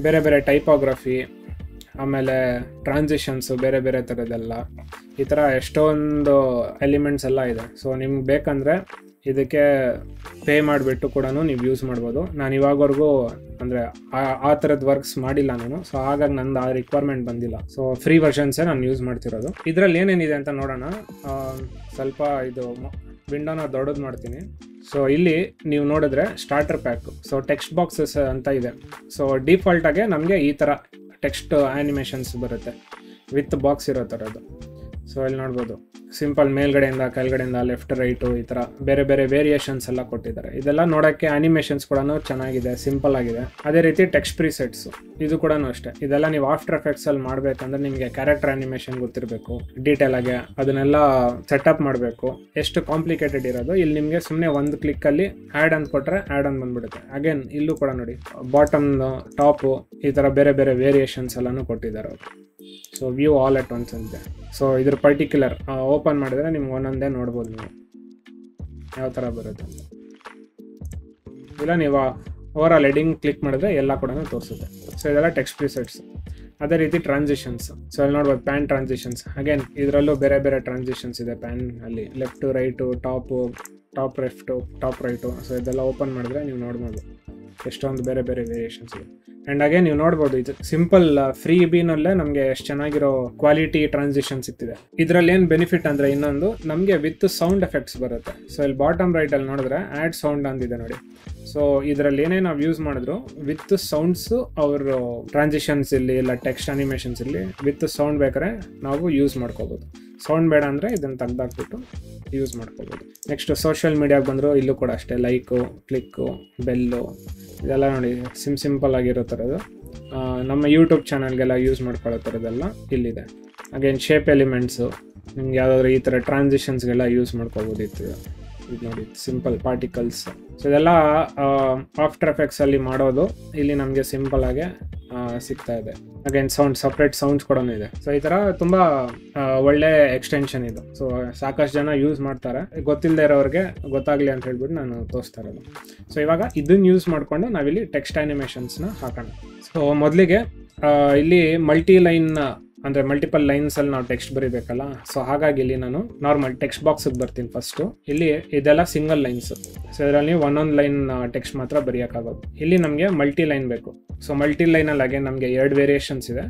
ಬೇರೆ ಬೇರೆ ಟೈಪೋಗ್ರಫಿ, ಆಮೇಲೆ ಟ್ರಾನ್ಸಿಷನ್ಸು ಬೇರೆ ಬೇರೆ ಥರದ್ದೆಲ್ಲ, ಈ ಥರ ಎಷ್ಟೊಂದು ಎಲಿಮೆಂಟ್ಸ್ ಎಲ್ಲ ಇದೆ. ಸೊ ನಿಮ್ಗೆ ಬೇಕಂದರೆ ಇದಕ್ಕೆ ಪೇ ಮಾಡಿಬಿಟ್ಟು ಕೂಡ ನೀವು ಯೂಸ್ ಮಾಡ್ಬೋದು. ನಾನು ಇವಾಗವರೆಗೂ ಅಂದರೆ ಆ ಥರದ್ದು ವರ್ಕ್ಸ್ ಮಾಡಿಲ್ಲ ನಾನು, ಸೊ ಹಾಗಾಗಿ ನಂದು ಆ ರಿಕ್ವೈರ್ಮೆಂಟ್ ಬಂದಿಲ್ಲ. ಸೊ ಫ್ರೀ ವರ್ಷನ್ಸೇ ನಾನು ಯೂಸ್ ಮಾಡ್ತಿರೋದು. ಇದರಲ್ಲಿ ಏನೇನಿದೆ ಅಂತ ನೋಡೋಣ. ಸ್ವಲ್ಪ ಇದು ವಿಂಡೋನ ದೊಡ್ಡದು ಮಾಡ್ತೀನಿ. ಸೊ ಇಲ್ಲಿ ನೀವು ನೋಡಿದ್ರೆ starter pack, so text boxes ಅಂತ ಇದೆ. ಸೊ ಡಿಫಾಲ್ಟಾಗೆ ನಮಗೆ ಈ ಥರ ಟೆಕ್ಸ್ಟ್ ಆ್ಯನಿಮೇಷನ್ಸ್ ಬರುತ್ತೆ ವಿತ್ ಬಾಕ್ಸ್ ಇರೋ ಥರದ್ದು. ಸೊ ಇಲ್ಲಿ ನೋಡ್ಬೋದು ಸಿಂಪಲ್ ಮೇಲ್ಗಡೆಯಿಂದ ಕೆಳಗಡೆಯಿಂದ ಲೆಫ್ಟ್ ರೈಟು ಈ ಥರ ಬೇರೆ ಬೇರೆ ವೇರಿಯೇಷನ್ಸ್ ಎಲ್ಲ ಕೊಟ್ಟಿದ್ದಾರೆ. ಇದೆಲ್ಲ ನೋಡೋಕ್ಕೆ ಆ್ಯನಿಮೇಷನ್ಸ್ ಕೂಡ ಚೆನ್ನಾಗಿದೆ, ಸಿಂಪಲ್ ಆಗಿದೆ. ಅದೇ ರೀತಿ ಟೆಕ್ಸ್ಟ್ ಪ್ರಿಸೆಟ್ಸು ಇದು ಕೂಡ ಅಷ್ಟೇ. ಇದೆಲ್ಲ ನೀವು ಆಫ್ಟರ್ ಎಫೆಕ್ಟ್ಸಲ್ಲಿ ಮಾಡಬೇಕಂದ್ರೆ ನಿಮಗೆ ಕ್ಯಾರೆಕ್ಟರ್ ಆ್ಯನಿಮೇಷನ್ ಗೊತ್ತಿರಬೇಕು, ಡೀಟೇಲ್ ಆಗಿ ಅದನ್ನೆಲ್ಲ ಸೆಟಪ್ ಮಾಡಬೇಕು. ಎಷ್ಟು ಕಾಂಪ್ಲಿಕೇಟೆಡ್ ಇರೋದು. ಇಲ್ಲಿ ನಿಮಗೆ ಸುಮ್ಮನೆ ಒಂದು ಕ್ಲಿಕ್ಕಲ್ಲಿ ಆ್ಯಡ್ ಅಂತ ಕೊಟ್ಟರೆ ಆ್ಯಡ್ ಅಂತ ಬಂದ್ಬಿಡುತ್ತೆ. ಅಗೇನ್ ಇಲ್ಲೂ ಕೂಡ ನೋಡಿ ಬಾಟಮ್, ಟಾಪು ಈ ಥರ ಬೇರೆ ಬೇರೆ ವೇರಿಯೇಷನ್ಸ್ ಎಲ್ಲನೂ ಕೊಟ್ಟಿದ್ದಾರೆ ಅವರು. So view all at once ಅಂತೆ. ಸೊ ಇದ್ರ ಪರ್ಟಿಕ್ಯುಲರ್ ಓಪನ್ ಮಾಡಿದ್ರೆ ನಿಮ್ಗೆ ಒಂದೊಂದೇ ನೋಡ್ಬೋದು ನೀವು ಯಾವ ಥರ ಬರುತ್ತೆ ಅಂತ. ಇಲ್ಲ ನೀವು ಓವರ್ ಆಲ್ ಹೆಡಿಂಗ್ ಕ್ಲಿಕ್ ಮಾಡಿದ್ರೆ ಎಲ್ಲ ಕೂಡ ತೋರಿಸುತ್ತೆ. ಸೊ ಇದೆಲ್ಲ ಟೆಕ್ಸ್ಟ್ ಪ್ರಿಸೆಟ್ಸ್. ಅದೇ ರೀತಿ ಟ್ರಾನ್ಸಿಷನ್ಸ್. ಸೊ ಇಲ್ಲಿ ನೋಡ್ಬೋದು ಪ್ಯಾನ್ ಟ್ರಾನ್ಸಿಷನ್ಸ್. ಅಗೇನ್ ಇದರಲ್ಲೂ ಬೇರೆ ಬೇರೆ ಟ್ರಾನ್ಸಿಷನ್ಸ್ ಇದೆ ಪ್ಯಾನ್ ಅಲ್ಲಿ, left right, top left, top right. So ಇದೆಲ್ಲ ಓಪನ್ ಮಾಡಿದ್ರೆ ನೀವು ನೋಡ್ಬೋದು ಎಷ್ಟೊಂದು ಬೇರೆ ಬೇರೆ ವೇರಿಯೇಷನ್ಸ್ ಇದೆ. ಆ್ಯಂಡ್ ಹಾಗೆ ನೀವು ನೋಡ್ಬೋದು ಇದು ಸಿಂಪಲ್ ಫ್ರೀ ಬಿನಲ್ಲೇ ನಮಗೆ ಎಷ್ಟು ಚೆನ್ನಾಗಿರೋ ಕ್ವಾಲಿಟಿ ಟ್ರಾನ್ಸಿಷನ್ ಸಿಗ್ತಿದೆ. ಇದರಲ್ಲಿ ಏನು ಬೆನಿಫಿಟ್ ಅಂದರೆ ಇನ್ನೊಂದು ನಮಗೆ ವಿತ್ ಸೌಂಡ್ ಎಫೆಕ್ಟ್ಸ್ ಬರುತ್ತೆ. ಸೊ ಇಲ್ಲಿ ಬಾಟಮ್ ರೈಟಲ್ಲಿ ನೋಡಿದ್ರೆ ಆ್ಯಡ್ ಸೌಂಡ್ ಅಂದಿದೆ ನೋಡಿ. ಸೊ ಇದರಲ್ಲಿ ಏನೇ ನಾವು ಯೂಸ್ ಮಾಡಿದ್ರು ವಿತ್ ಸೌಂಡ್ಸು ಅವರು ಟ್ರಾನ್ಸಿಷನ್ಸ್ ಇಲ್ಲಿ ಇಲ್ಲ ಟೆಕ್ಸ್ಟ್ ಅನಿಮೇಷನ್ಸ್ ಇಲ್ಲಿ ವಿತ್ ಸೌಂಡ್ ಬೇಕಾದ್ರೆ ನಾವು ಯೂಸ್ ಮಾಡ್ಕೋಬೋದು. ಸೌಂಡ್ ಬೇಡ ಅಂದರೆ ಇದನ್ನು ತೆಗ್ದಾಕ್ಬಿಟ್ಟು ಯೂಸ್ ಮಾಡ್ಕೋಬೋದು. ನೆಕ್ಸ್ಟ್ ಸೋಷಿಯಲ್ ಮೀಡಿಯಾಗೆ ಬಂದರೂ ಇಲ್ಲೂ ಕೂಡ ಅಷ್ಟೇ ಲೈಕು, ಕ್ಲಿಕ್ಕು, ಬೆಲ್ಲು ಇದೆಲ್ಲ ನೋಡಿ ಸಿಂಪಲ್ ಆಗಿರೋ ಥರದ್ದು. ನಮ್ಮ ಯೂಟ್ಯೂಬ್ ಚಾನಲ್ಗೆಲ್ಲ ಯೂಸ್ ಮಾಡ್ಕೊಳ್ಳೋ ಥರದ್ದೆಲ್ಲ ಇಲ್ಲಿದೆ. ಅಗೇನ್ ಶೇಪ್ ಎಲಿಮೆಂಟ್ಸು ನಿಮ್ಗೆ ಯಾವುದಾದ್ರೂ ಈ ಥರ ಟ್ರಾನ್ಸಿಷನ್ಸ್ಗೆಲ್ಲ ಯೂಸ್ ಮಾಡ್ಕೋಬೋದಿತ್ತು. ಇದು ನೋಡಿ ಸಿಂಪಲ್ ಪಾರ್ಟಿಕಲ್ಸ್. ಸೊ ಇದೆಲ್ಲ ಆಫ್ಟರ್ ಎಫೆಕ್ಟ್ಸಲ್ಲಿ ಮಾಡೋದು ಇಲ್ಲಿ ನಮಗೆ ಸಿಂಪಲ್ ಆಗಿ ಸಿಗ್ತಾ ಇದೆ. ಅಗೇನ್ ಸೌಂಡ್ ಸಪ್ರೇಟ್ ಸೌಂಡ್ಸ್ ಕೂಡ ಇದೆ. ಸೊ ಈ ಥರ ತುಂಬ ಒಳ್ಳೆ ಎಕ್ಸ್ಟೆನ್ಷನ್ ಇದು. ಸೊ ಸಾಕಷ್ಟು ಜನ ಯೂಸ್ ಮಾಡ್ತಾರೆ, ಗೊತ್ತಿಲ್ಲದೆ ಇರೋರಿಗೆ ಗೊತ್ತಾಗಲಿ ಅಂತ ಹೇಳ್ಬಿಟ್ಟು ನಾನು ತೋರಿಸ್ತಾ ಇರೋದು. ಸೊ ಇವಾಗ ಇದನ್ನು ಯೂಸ್ ಮಾಡಿಕೊಂಡು ನಾವಿಲ್ಲಿ ಟೆಕ್ಸ್ಟ್ ಆ್ಯನಿಮೇಷನ್ಸ್ನ ಹಾಕೋಣ. ಸೊ ಮೊದಲಿಗೆ ಇಲ್ಲಿ ಮಲ್ಟಿ ಲೈನ್ ಅಂದರೆ ಮಲ್ಟಿಪಲ್ ಲೈನ್ಸಲ್ಲಿ ನಾವು ಟೆಕ್ಸ್ಟ್ ಬರೀಬೇಕಲ್ಲ. ಸೊ ಹಾಗಾಗಿ ಇಲ್ಲಿ ನಾನು ನಾರ್ಮಲ್ ಟೆಕ್ಸ್ಟ್ ಬಾಕ್ಸಿಗೆ ಬರ್ತೀನಿ ಫಸ್ಟು. ಇಲ್ಲಿ ಇದೆಲ್ಲ ಸಿಂಗಲ್ ಲೈನ್ಸ್. ಸೊ ಇದರಲ್ಲಿ ಒಂದೊಂದು ಲೈನ್ ಟೆಕ್ಸ್ಟ್ ಮಾತ್ರ ಬರೆಯೋಕ್ಕಾಗೋದು. ಇಲ್ಲಿ ನಮಗೆ ಮಲ್ಟಿ ಲೈನ್ ಬೇಕು. ಸೊ ಮಲ್ಟಿ ಲೈನಲ್ಲಿ ಹಾಗೆ ನಮಗೆ 2 ವೇರಿಯೇಷನ್ಸ್ ಇದೆ.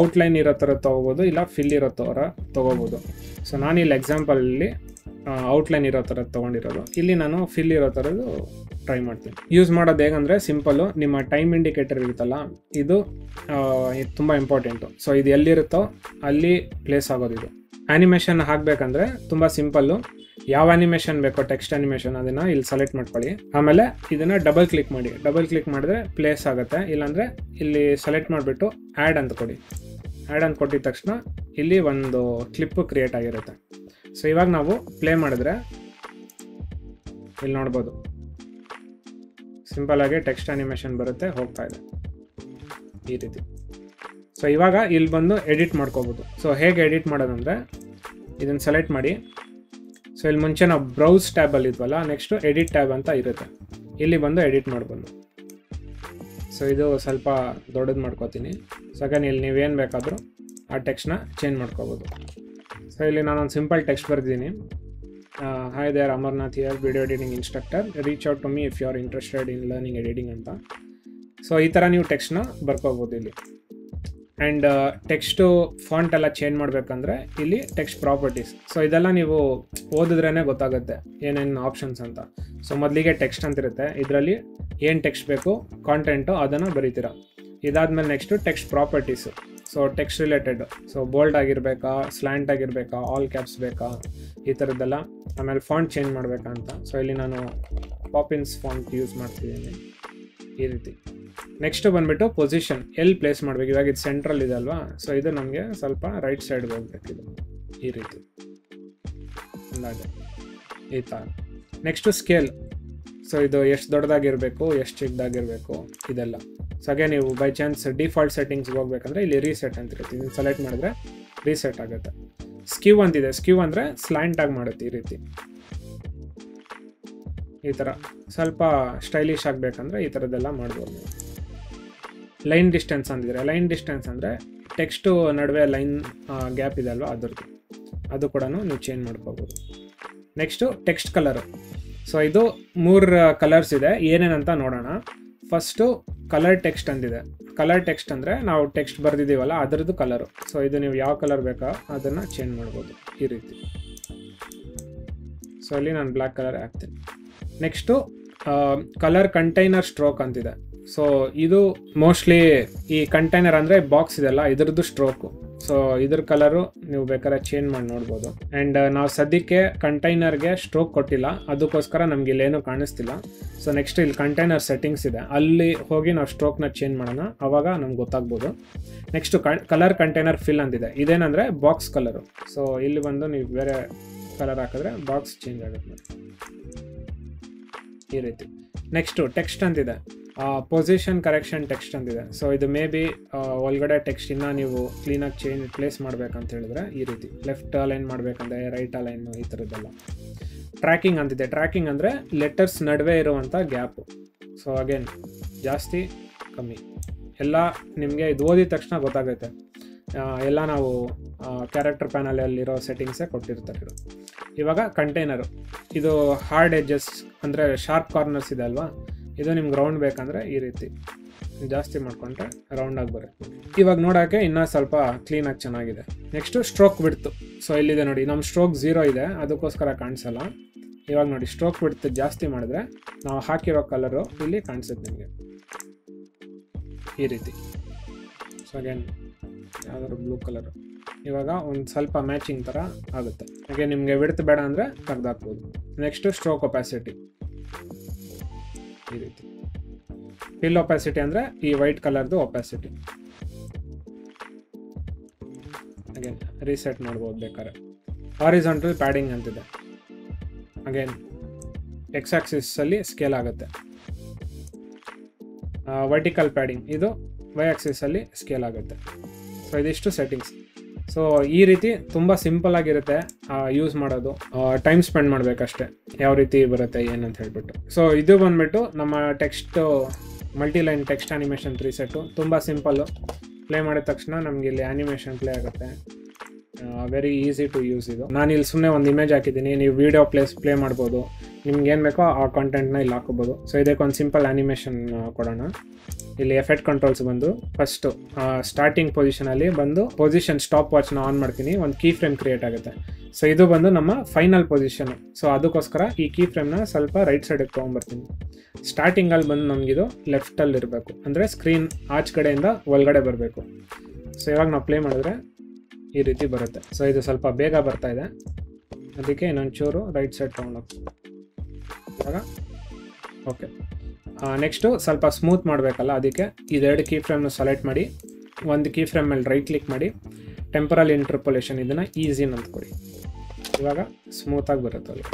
ಔಟ್ಲೈನ್ ಇರೋ ಥರ ತೊಗೋಬೋದು, ಇಲ್ಲ ಫಿಲ್ ಇರೋ ಥರ ತೊಗೋಬೋದು. ಸೊ ನಾನು ಇಲ್ಲಿ ಎಕ್ಸಾಂಪಲಲ್ಲಿ ಔಟ್ಲೈನ್ ಇರೋ ಥರದ್ದು ತೊಗೊಂಡಿರೋದು. ಇಲ್ಲಿ ನಾನು ಫಿಲ್ ಇರೋ ಥರದ್ದು ಟ್ರೈ ಮಾಡ್ತೀನಿ. ಯೂಸ್ ಮಾಡೋದು ಹೇಗಂದರೆ ಸಿಂಪಲ್ಲು, ನಿಮ್ಮ ಟೈಮ್ ಇಂಡಿಕೇಟರ್ ಇರುತ್ತಲ್ಲ ಇದು ತುಂಬ ಇಂಪಾರ್ಟೆಂಟು. ಸೊ ಇದು ಎಲ್ಲಿರುತ್ತೋ ಅಲ್ಲಿ ಪ್ಲೇಸ್ ಆಗೋದು. ಇದು ಆ್ಯನಿಮೇಷನ್ ಹಾಕಬೇಕಂದ್ರೆ ತುಂಬ ಸಿಂಪಲ್ಲು. ಯಾವ ಅನಿಮೇಷನ್ ಬೇಕೋ ಟೆಕ್ಸ್ಟ್ ಅನಿಮೇಷನ್ ಅದನ್ನು ಇಲ್ಲಿ ಸೆಲೆಕ್ಟ್ ಮಾಡ್ಕೊಳ್ಳಿ. ಆಮೇಲೆ ಇದನ್ನು ಡಬಲ್ ಕ್ಲಿಕ್ ಮಾಡಿ. ಡಬಲ್ ಕ್ಲಿಕ್ ಮಾಡಿದ್ರೆ ಪ್ಲೇಸ್ ಆಗುತ್ತೆ. ಇಲ್ಲಾಂದರೆ ಇಲ್ಲಿ ಸೆಲೆಕ್ಟ್ ಮಾಡಿಬಿಟ್ಟು ಆ್ಯಡ್ ಅಂತ ಕೊಡಿ. ಆ್ಯಡ್ ಅಂತ ಕೊಟ್ಟಿದ ತಕ್ಷಣ ಇಲ್ಲಿ ಒಂದು ಕ್ಲಿಪ್ಪು ಕ್ರಿಯೇಟ್ ಆಗಿರುತ್ತೆ. ಸೊ ಇವಾಗ ನಾವು ಪ್ಲೇ ಮಾಡಿದ್ರೆ ಇಲ್ಲಿ ನೋಡ್ಬೋದು ಸಿಂಪಲಾಗಿ ಟೆಕ್ಸ್ಟ್ ಅನಿಮೇಷನ್ ಬರುತ್ತೆ, ಹೋಗ್ತಾ ಇದೆ ಈ ರೀತಿ. ಸೊ ಇವಾಗ ಇಲ್ಲಿ ಬಂದು ಎಡಿಟ್ ಮಾಡ್ಕೋಬೋದು. ಸೊ ಹೇಗೆ ಎಡಿಟ್ ಮಾಡೋದಂದರೆ ಇದನ್ನು ಸೆಲೆಕ್ಟ್ ಮಾಡಿ. ಸೊ ಇಲ್ಲಿ ಮುಂಚೆ ನಾವು ಬ್ರೌಸ್ ಟ್ಯಾಬಲ್ಲಿ ಇದ್ವಲ್ಲ, ನೆಕ್ಸ್ಟು ಎಡಿಟ್ ಟ್ಯಾಬ್ ಅಂತ ಇರುತ್ತೆ, ಇಲ್ಲಿ ಬಂದು ಎಡಿಟ್ ಮಾಡ್ಬೋದು. ಸೊ ಇದು ಸ್ವಲ್ಪ ದೊಡ್ಡದು ಮಾಡ್ಕೋತೀನಿ. ಸೊ ಹಾಗೆ ಇಲ್ಲಿ ನೀವೇನು ಬೇಕಾದರೂ ಆ ಟೆಕ್ಸ್ಟ್ನ ಚೇಂಜ್ ಮಾಡ್ಕೋಬೋದು. ಸೊ ಇಲ್ಲಿ ನಾನೊಂದು ಸಿಂಪಲ್ ಟೆಕ್ಸ್ಟ್ ಬರ್ದಿದ್ದೀನಿ. Hi there Amarnath here, video editing instructor, reach out to me if you are interested in learning editing ಅಂತ. ಸೊ ಈ ಥರ ನೀವು ಟೆಕ್ಸ್ಟ್ನ ಬರ್ಕೋಬೋದು ಇಲ್ಲಿ. ಆ್ಯಂಡ್ ಟೆಕ್ಸ್ಟು ಫಾಂಟ್ ಎಲ್ಲ ಚೇಂಜ್ ಮಾಡಬೇಕಂದ್ರೆ ಇಲ್ಲಿ ಟೆಕ್ಸ್ಟ್ ಪ್ರಾಪರ್ಟೀಸ್. ಸೊ ಇದೆಲ್ಲ ನೀವು ಓದಿದ್ರೇ ಗೊತ್ತಾಗುತ್ತೆ ಏನೇನು ಆಪ್ಷನ್ಸ್ ಅಂತ. ಸೊ ಮೊದಲಿಗೆ ಟೆಕ್ಸ್ಟ್ ಅಂತಿರುತ್ತೆ, ಇದರಲ್ಲಿ ಏನು ಟೆಕ್ಸ್ಟ್ ಬೇಕು ಕಾಂಟೆಂಟು ಅದನ್ನು ಬರೀತೀರ. ಇದಾದಮೇಲೆ next text properties. So text related, so bold ಆಗಿರಬೇಕಾ, ಸ್ಲ್ಯಾಂಟ್ ಆಗಿರಬೇಕಾ, ಆಲ್ ಕ್ಯಾಪ್ಸ್ ಬೇಕಾ, ಈ ಥರದ್ದೆಲ್ಲ. ಆಮೇಲೆ ಫಾಂಟ್ ಚೇಂಜ್ ಮಾಡಬೇಕಾ ಅಂತ. ಸೊ ಇಲ್ಲಿ ನಾನು ಪಾಪಿನ್ಸ್ ಫಾಂಟ್ ಯೂಸ್ ಮಾಡ್ತಿದ್ದೀನಿ ಈ ರೀತಿ. ನೆಕ್ಸ್ಟ್ ಬಂದುಬಿಟ್ಟು ಪೊಸಿಷನ್, ಎಲ್ಲಿ ಪ್ಲೇಸ್ ಮಾಡಬೇಕು. ಇವಾಗ ಇದು ಸೆಂಟ್ರಲ್ ಇದೆ ಅಲ್ವಾ, ಸೊ ಇದು ನಮಗೆ ಸ್ವಲ್ಪ ರೈಟ್ ಸೈಡ್ಗೆ ಹೋಗ್ಬೇಕಿದು ಈ ರೀತಿ ಅಂದಾಗೆ ಈ ಥರ. ನೆಕ್ಸ್ಟು ಸ್ಕೇಲ್, ಸೊ ಇದು ಎಷ್ಟು ದೊಡ್ಡದಾಗಿರಬೇಕು, ಎಷ್ಟು ಚಿಕ್ಕದಾಗಿರಬೇಕು ಇದೆಲ್ಲ. ಸೊ ಹಾಗೆ ನೀವು ಬೈ ಚಾನ್ಸ್ ಡಿಫಾಲ್ಟ್ ಸೆಟ್ಟಿಂಗ್ಸ್ಗೆ ಹೋಗ್ಬೇಕಂದ್ರೆ ಇಲ್ಲಿ ರೀಸೆಟ್ ಅಂತ ಇರುತ್ತೆ, ಇದನ್ನು ಸೆಲೆಕ್ಟ್ ಮಾಡಿದ್ರೆ ರೀಸೆಟ್ ಆಗುತ್ತೆ. ಸ್ಕ್ಯೂ ಅಂತಿದೆ, ಸ್ಕ್ಯೂ ಅಂದರೆ ಸ್ಲ್ಯಾಂಟಾಗಿ ಮಾಡುತ್ತೆ ಈ ರೀತಿ. ಈ ಥರ ಸ್ವಲ್ಪ ಸ್ಟೈಲಿಶ್ ಆಗಬೇಕಂದ್ರೆ ಈ ಥರದ್ದೆಲ್ಲ ಮಾಡ್ಬೋದು ನೀವು. ಲೈನ್ ಡಿಸ್ಟೆನ್ಸ್ ಅಂತಿದ್ರೆ, ಲೈನ್ ಡಿಸ್ಟೆನ್ಸ್ ಅಂದರೆ ಟೆಕ್ಸ್ಟು ನಡುವೆ ಲೈನ್ ಗ್ಯಾಪ್ ಇದೆ ಅಲ್ವಾ ಅದರದ್ದು, ಅದು ಕೂಡ ನೀವು ಚೇಂಜ್ ಮಾಡ್ಕೋಬೋದು. Next text colour. ಸೊ ಇದು 3 ಕಲರ್ಸ್ ಇದೆ, ಏನೇನಂತ ನೋಡೋಣ. ಫಸ್ಟು ಕಲರ್ ಟೆಕ್ಸ್ಟ್ ಅಂತಿದೆ. ಕಲರ್ ಟೆಕ್ಸ್ಟ್ ಅಂದರೆ ನಾವು ಟೆಕ್ಸ್ಟ್ ಬರೆದಿದ್ದೀವಲ್ಲ ಅದರದ್ದು ಕಲರು. ಸೊ ಇದು ನೀವು ಯಾವ ಕಲರ್ ಬೇಕೋ ಅದನ್ನು ಚೇಂಜ್ ಮಾಡ್ಬೋದು ಈ ರೀತಿ. ಸೊ ಇಲ್ಲಿ ನಾನು ಬ್ಲ್ಯಾಕ್ ಕಲರ್ ಹಾಕ್ತೀನಿ. ನೆಕ್ಸ್ಟು ಕಲರ್ ಕಂಟೈನರ್ ಸ್ಟ್ರೋಕ್ ಅಂತಿದೆ. ಸೊ ಇದು ಮೋಸ್ಟ್ಲಿ ಈ ಕಂಟೈನರ್ ಅಂದರೆ ಬಾಕ್ಸ್ ಇದೆಲ್ಲ ಇದರದ್ದು ಸ್ಟ್ರೋಕು. ಸೊ ಇದ್ರ ಕಲರು ನೀವು ಬೇಕಾದ್ರೆ ಚೇಂಜ್ ಮಾಡಿ ನೋಡ್ಬೋದು. ಆ್ಯಂಡ್ ನಾವು ಸದ್ಯಕ್ಕೆ ಕಂಟೈನರ್ಗೆ ಸ್ಟ್ರೋಕ್ ಕೊಟ್ಟಿಲ್ಲ, ಅದಕ್ಕೋಸ್ಕರ ನಮ್ಗೆ ಇಲ್ಲೇನೂ ಕಾಣಿಸ್ತಿಲ್ಲ. ಸೊ ನೆಕ್ಸ್ಟ್ ಇಲ್ಲಿ ಕಂಟೈನರ್ ಸೆಟ್ಟಿಂಗ್ಸ್ ಇದೆ, ಅಲ್ಲಿ ಹೋಗಿ ನಾವು ಸ್ಟ್ರೋಕ್ನ ಚೇಂಜ್ ಮಾಡೋಣ, ಆವಾಗ ನಮ್ಗೆ ಗೊತ್ತಾಗ್ಬೋದು. ನೆಕ್ಸ್ಟು ಕಲರ್ ಕಂಟೈನರ್ ಫಿಲ್ ಅಂತಿದೆ. ಇದೇನಂದರೆ ಬಾಕ್ಸ್ ಕಲರು. ಸೊ ಇಲ್ಲಿ ಬಂದು ನೀವು ಬೇರೆ ಕಲರ್ ಹಾಕಿದ್ರೆ ಬಾಕ್ಸ್ ಚೇಂಜ್ ಆಗುತ್ತೆ ಈ ರೀತಿ. ನೆಕ್ಸ್ಟು ಟೆಕ್ಸ್ಟ್ ಅಂತಿದೆ, ಪೊಸಿಷನ್ ಕರೆಕ್ಷನ್ ಟೆಕ್ಸ್ಟ್ ಅಂತಿದೆ. ಸೊ ಇದು ಮೇ ಬಿ ಒಳಗಡೆ ಟೆಕ್ಸ್ಟ್ ಇನ್ನೂ ನೀವು ಕ್ಲೀನಾಗಿ ಪ್ಲೇಸ್ ಮಾಡ್ಬೇಕಂತ ಹೇಳಿದ್ರೆ ಈ ರೀತಿ ಲೆಫ್ಟ್ ಅಲೈನ್ ಮಾಡಬೇಕಂದ್ರೆ ರೈಟ್ ಅಲೈನು ಈ ಥರದ್ದೆಲ್ಲ. ಟ್ರ್ಯಾಕಿಂಗ್ ಅಂತಿದೆ. ಟ್ರ್ಯಾಕಿಂಗ್ ಅಂದರೆ ಲೆಟರ್ಸ್ ನಡುವೆ ಇರುವಂಥ ಗ್ಯಾಪು. ಸೊ ಅಗೇನ್ ಜಾಸ್ತಿ ಕಮ್ಮಿ ಎಲ್ಲ ನಿಮಗೆ ಇದು ಓದಿದ ತಕ್ಷಣ ಗೊತ್ತಾಗುತ್ತೆ. ಎಲ್ಲ ನಾವು ಕ್ಯಾರೆಕ್ಟರ್ ಪ್ಯಾನಲಲ್ಲಿರೋ ಸೆಟ್ಟಿಂಗ್ಸೇ ಕೊಟ್ಟಿರ್ತಾರೆ. ಇವಾಗ ಕಂಟೈನರು, ಇದು ಹಾರ್ಡ್ ಎಡ್ಜಸ್ ಅಂದರೆ ಶಾರ್ಪ್ ಕಾರ್ನರ್ಸ್ ಇದೆ ಅಲ್ವಾ, ಇದು ನಿಮ್ಗೆ ರೌಂಡ್ ಬೇಕಂದರೆ ಈ ರೀತಿ ಜಾಸ್ತಿ ಮಾಡಿಕೊಂಡ್ರೆ ರೌಂಡಾಗಿ ಬರುತ್ತೆ. ಇವಾಗ ನೋಡೋಕ್ಕೆ ಇನ್ನೂ ಸ್ವಲ್ಪ ಕ್ಲೀನಾಗಿ ಚೆನ್ನಾಗಿದೆ. ನೆಕ್ಸ್ಟು ಸ್ಟ್ರೋಕ್ ಬಿಡ್ತು. ಸೊ ಇಲ್ಲಿದೆ ನೋಡಿ, ನಮ್ಮ ಸ್ಟ್ರೋಕ್ 0 ಇದೆ, ಅದಕ್ಕೋಸ್ಕರ ಕಾಣಿಸಲ್ಲ. ಇವಾಗ ನೋಡಿ ಸ್ಟ್ರೋಕ್ ಬಿಡ್ತು ಜಾಸ್ತಿ ಮಾಡಿದ್ರೆ ನಾವು ಹಾಕಿರೋ ಕಲರು ಇಲ್ಲಿ ಕಾಣಿಸುತ್ತೆ ನಿಮಗೆ ಈ ರೀತಿ. ಸೊ ಅಗೇನ್ ಯಾವ್ದಾದ್ರು ಬ್ಲೂ ಕಲರು ಇವಾಗ ಒಂದು ಸ್ವಲ್ಪ ಮ್ಯಾಚಿಂಗ್ ಥರ ಆಗುತ್ತೆ. ಹಾಗೆ ನಿಮಗೆ ವಿಡ್ತ್ ಬೇಡ ಅಂದರೆ ತೆಗೆದಾಕ್ಬೋದು. ನೆಕ್ಸ್ಟು ಸ್ಟ್ರೋಕ್ ಒಪ್ಯಾಸಿಟಿ ಈ ರೀತಿ. ಫಿಲ್ ಒಪ್ಯಾಸಿಟಿ ಅಂದರೆ ಈ ವೈಟ್ ಕಲರ್ದು ಒಪ್ಯಾಸಿಟಿ. ಅಗೇನ್ ರೀಸೆಟ್ ಮಾಡ್ಬೋದು ಬೇಕಾದ್ರೆ. ಹಾರಿಜಾಂಟಲ್ ಪ್ಯಾಡಿಂಗ್ ಅಂತಿದೆ. ಅಗೇನ್ ಎಕ್ಸ್ ಆಕ್ಸಿಸಲ್ಲಿ ಸ್ಕೇಲ್ ಆಗುತ್ತೆ. ವರ್ಟಿಕಲ್ ಪ್ಯಾಡಿಂಗ್ ಇದು ವೈ ಆಕ್ಸಿಸಲ್ಲಿ ಸ್ಕೇಲ್ ಆಗುತ್ತೆ. ಸೊ ಇದಿಷ್ಟು ಸೆಟ್ಟಿಂಗ್ಸ್. ಸೊ ಈ ರೀತಿ ತುಂಬ ಸಿಂಪಲ್ ಆಗಿರುತ್ತೆ ಯೂಸ್ ಮಾಡೋದು. ಟೈಮ್ ಸ್ಪೆಂಡ್ ಮಾಡಬೇಕಷ್ಟೆ, ಯಾವ ರೀತಿ ಬರುತ್ತೆ ಏನಂತ ಹೇಳ್ಬಿಟ್ಟು. ಸೊ ಇದು ಬಂದುಬಿಟ್ಟು ನಮ್ಮ ಟೆಕ್ಸ್ಟು ಮಲ್ಟಿಲೈನ್ ಟೆಕ್ಸ್ಟ್ ಆ್ಯನಿಮೇಷನ್ ಪ್ರಿಸೆಟ್ಟು. ತುಂಬ ಸಿಂಪಲ್ಲು. ಪ್ಲೇ ಮಾಡಿದ ತಕ್ಷಣ ನಮಗೆ ಇಲ್ಲಿ ಆ್ಯನಿಮೇಷನ್ ಪ್ಲೇ ಆಗುತ್ತೆ. ವೆರಿ ಈಸಿ ಟು ಯೂಸ್ ಇದು. ನಾನು ಇಲ್ಲಿ ಸುಮ್ಮನೆ ಒಂದು ಇಮೇಜ್ ಹಾಕಿದ್ದೀನಿ, ನೀವು ವೀಡಿಯೋ ಪ್ಲೇ ಮಾಡ್ಬೋದು. ನಿಮ್ಗೆ ಏನು ಬೇಕೋ ಆ ಕಂಟೆಂಟ್ನ ಇಲ್ಲಿ ಹಾಕೋಬೋದು. ಸೊ ಇದಕ್ಕೊಂದು ಸಿಂಪಲ್ ಆ್ಯನಿಮೇಷನ್ ಕೊಡೋಣ. ಇಲ್ಲಿ ಎಫೆಕ್ಟ್ ಕಂಟ್ರೋಲ್ಸ್ ಬಂದು ಫಸ್ಟು ಸ್ಟಾರ್ಟಿಂಗ್ ಪೊಸಿಷನಲ್ಲಿ ಬಂದು ಪೊಸಿಷನ್ ಸ್ಟಾಪ್ ವಾಚ್ನ ಆನ್ ಮಾಡ್ತೀನಿ, ಒಂದು ಕೀ ಫ್ರೇಮ್ ಕ್ರಿಯೇಟ್ ಆಗುತ್ತೆ. ಸೊ ಇದು ಬಂದು ನಮ್ಮ ಫೈನಲ್ ಪೊಸಿಷನ್. ಸೊ ಅದಕ್ಕೋಸ್ಕರ ಈ ಕೀ ಫ್ರೇಮ್ನ ಸ್ವಲ್ಪ ರೈಟ್ ಸೈಡಿಗೆ ತೊಗೊಂಬರ್ತೀನಿ. ಸ್ಟಾರ್ಟಿಂಗಲ್ಲಿ ಬಂದು ನಮಗಿದು ಲೆಫ್ಟಲ್ಲಿ ಇರಬೇಕು, ಅಂದರೆ ಸ್ಕ್ರೀನ್ ಆಚ್ ಕಡೆಯಿಂದ ಒಳಗಡೆ ಬರಬೇಕು. ಸೊ ಇವಾಗ ನಾವು ಪ್ಲೇ ಮಾಡಿದ್ರೆ ಈ ರೀತಿ ಬರುತ್ತೆ. ಸೊ ಇದು ಸ್ವಲ್ಪ ಬೇಗ ಬರ್ತಾ ಇದೆ. ಅದಕ್ಕೆ ಇನ್ನೊಂಚೂರು ರೈಟ್ ಸೈಡ್ ತೊಗೊಂಡೋಗ್ತೀವಿ. ಇವಾಗ ಓಕೆ. ನೆಕ್ಸ್ಟು ಸ್ವಲ್ಪ ಸ್ಮೂತ್ ಮಾಡಬೇಕಲ್ಲ, ಅದಕ್ಕೆ ಇದೆರಡು ಕೀ ಫ್ರೇಮ್ನ ಸೆಲೆಕ್ಟ್ ಮಾಡಿ ಒಂದು ಕೀ ಫ್ರೇಮ್ ಮೇಲೆ ರೈಟ್ ಕ್ಲಿಕ್ ಮಾಡಿ ಟೆಂಪರಲ್ ಇಂಟರ್ಪೋಲೇಷನ್ ಇದನ್ನು ಈಸಿ ಅಂತ ಕೊಡಿ. ಇವಾಗ ಸ್ಮೂತಾಗಿ ಬರುತ್ತೆ ಅಲ್ಲಿ.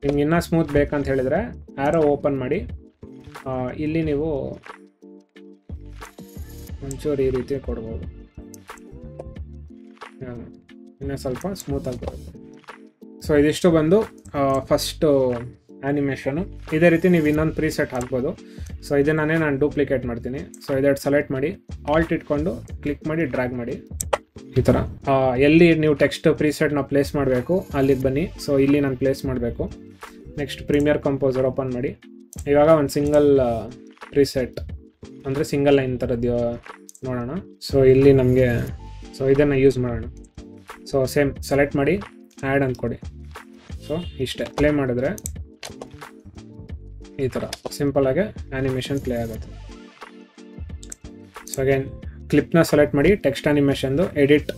ನಿಮ್ಗೆ ಇನ್ನೂ ಸ್ಮೂತ್ ಬೇಕಂತ ಹೇಳಿದರೆ ಆ್ಯರೋ ಓಪನ್ ಮಾಡಿ ಇಲ್ಲಿ ನೀವು ಒಂಚೂರು ಈ ರೀತಿ ಕೊಡ್ಬೋದು, ಇನ್ನೂ ಸ್ವಲ್ಪ ಸ್ಮೂತಾಗಿ ಬರುತ್ತೆ. ಸೊ ಇದಿಷ್ಟು ಬಂದು ಫಸ್ಟು ಆ್ಯನಿಮೇಷನು. ಇದೇ ರೀತಿ ನೀವು ಇನ್ನೊಂದು ಪ್ರೀಸೆಟ್ ಹಾಕ್ಬೋದು. ಸೊ ಇದನ್ನೇ ನಾನು ಡೂಪ್ಲಿಕೇಟ್ ಮಾಡ್ತೀನಿ. ಸೊ ಇದೆರಡು ಸೆಲೆಕ್ಟ್ ಮಾಡಿ ಆಲ್ಟ್ ಇಟ್ಕೊಂಡು ಕ್ಲಿಕ್ ಮಾಡಿ ಡ್ರ್ಯಾಗ್ ಮಾಡಿ ಈ ಥರ. ಎಲ್ಲಿ ನೀವು ಟೆಕ್ಸ್ಟ್ ಪ್ರೀಸೆಟ್ನ ಪ್ಲೇಸ್ ಮಾಡಬೇಕು ಅಲ್ಲಿಗೆ ಬನ್ನಿ. ಸೊ ಇಲ್ಲಿ ನಾನು ಪ್ಲೇಸ್ ಮಾಡಬೇಕು. ನೆಕ್ಸ್ಟ್ ಪ್ರೀಮಿಯರ್ ಕಂಪೋಸರ್ ಓಪನ್ ಮಾಡಿ. ಇವಾಗ ಒಂದು ಸಿಂಗಲ್ ಪ್ರೀಸೆಟ್ ಅಂದರೆ ಸಿಂಗಲ್ ಲೈನ್ ಥರದ್ದು ನೋಡೋಣ. ಸೊ ಇಲ್ಲಿ ನಮಗೆ ಇದನ್ನು ಯೂಸ್ ಮಾಡೋಣ. ಸೊ ಸೇಮ್ ಸೆಲೆಕ್ಟ್ ಮಾಡಿ ಆ್ಯಡ್ ಅಂದ್ಕೊಡಿ. ಸೊ ಇಷ್ಟೇ, ಪ್ಲೇ ಮಾಡಿದ್ರೆ ಈ ಥರ ಸಿಂಪಲಾಗಿ ಆ್ಯನಿಮೇಷನ್ ಪ್ಲೇ ಆಗುತ್ತೆ. ಸೊ ಅಗೇನ್ ಕ್ಲಿಪ್ನ ಸೆಲೆಕ್ಟ್ ಮಾಡಿ ಟೆಕ್ಸ್ಟ್ ಆ್ಯನಿಮೇಷನ್ದು ಎಡಿಟ್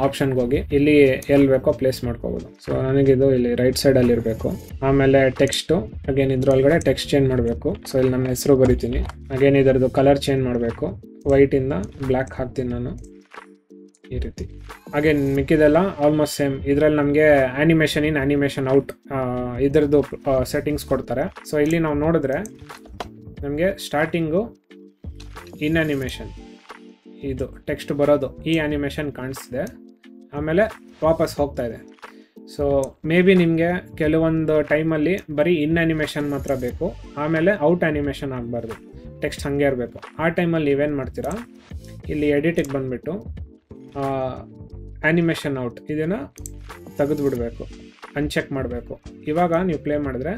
ಆಪ್ಷನ್ಗೆ ಹೋಗಿ ಇಲ್ಲಿ ಎಲ್ಲಿ ಬೇಕೋ ಪ್ಲೇಸ್ ಮಾಡ್ಕೋಬೋದು. ಸೊ ನನಗಿದು ಇಲ್ಲಿ ರೈಟ್ ಸೈಡಲ್ಲಿ ಇರಬೇಕು. ಆಮೇಲೆ ಟೆಕ್ಸ್ಟು ಅಗೇನ್ ಇದ್ರೊಳಗಡೆ ಟೆಕ್ಸ್ಟ್ ಚೇಂಜ್ ಮಾಡಬೇಕು. ಸೊ ಇಲ್ಲಿ ನನ್ನ ಹೆಸರು ಬರಿತೀನಿ. ಅಗೇನ್ ಇದರದ್ದು ಕಲರ್ ಚೇಂಜ್ ಮಾಡಬೇಕು. ವೈಟಿಂದ ಬ್ಲ್ಯಾಕ್ ಹಾಕ್ತೀನಿ ನಾನು ಈ ರೀತಿ. ಹಾಗೆ ಮಿಕ್ಕಿದೆಲ್ಲ ಆಲ್ಮೋಸ್ಟ್ ಸೇಮ್. ಇದರಲ್ಲಿ ನಮಗೆ ಆ್ಯನಿಮೇಷನ್ ಇನ್ ಆ್ಯನಿಮೇಷನ್ ಔಟ್ ಇದರದ್ದು ಸೆಟ್ಟಿಂಗ್ಸ್ ಕೊಡ್ತಾರೆ. ಸೊ ಇಲ್ಲಿ ನಾವು ನೋಡಿದ್ರೆ ನಮಗೆ ಸ್ಟಾರ್ಟಿಂಗು ಇನ್ ಆ್ಯನಿಮೇಷನ್ ಇದು ಟೆಕ್ಸ್ಟ್ ಬರೋದು ಈ ಆ್ಯನಿಮೇಷನ್ ಕಾಣಿಸ್ತಿದೆ, ಆಮೇಲೆ ವಾಪಸ್ ಹೋಗ್ತಾ ಇದೆ. ಸೊ ಮೇ ಬಿ ನಿಮಗೆ ಕೆಲವೊಂದು ಟೈಮಲ್ಲಿ ಬರೀ ಇನ್ ಆ್ಯನಿಮೇಷನ್ ಮಾತ್ರ ಬೇಕು, ಆಮೇಲೆ ಔಟ್ ಆ್ಯನಿಮೇಷನ್ ಆಗಬಾರ್ದು, ಟೆಕ್ಸ್ಟ್ ಹಾಗೆ ಇರಬೇಕು. ಆ ಟೈಮಲ್ಲಿ ನೀವೇನು ಮಾಡ್ತೀರಾ, ಇಲ್ಲಿ ಎಡಿಟಿಗೆ ಬಂದುಬಿಟ್ಟು ಆ್ಯನಿಮೇಷನ್ ಔಟ್ ಇದನ್ನು ತೆಗೆದುಬಿಡಬೇಕು, ಅನ್ಚೆಕ್ ಮಾಡಬೇಕು. ಇವಾಗ ನೀವು ಪ್ಲೇ ಮಾಡಿದ್ರೆ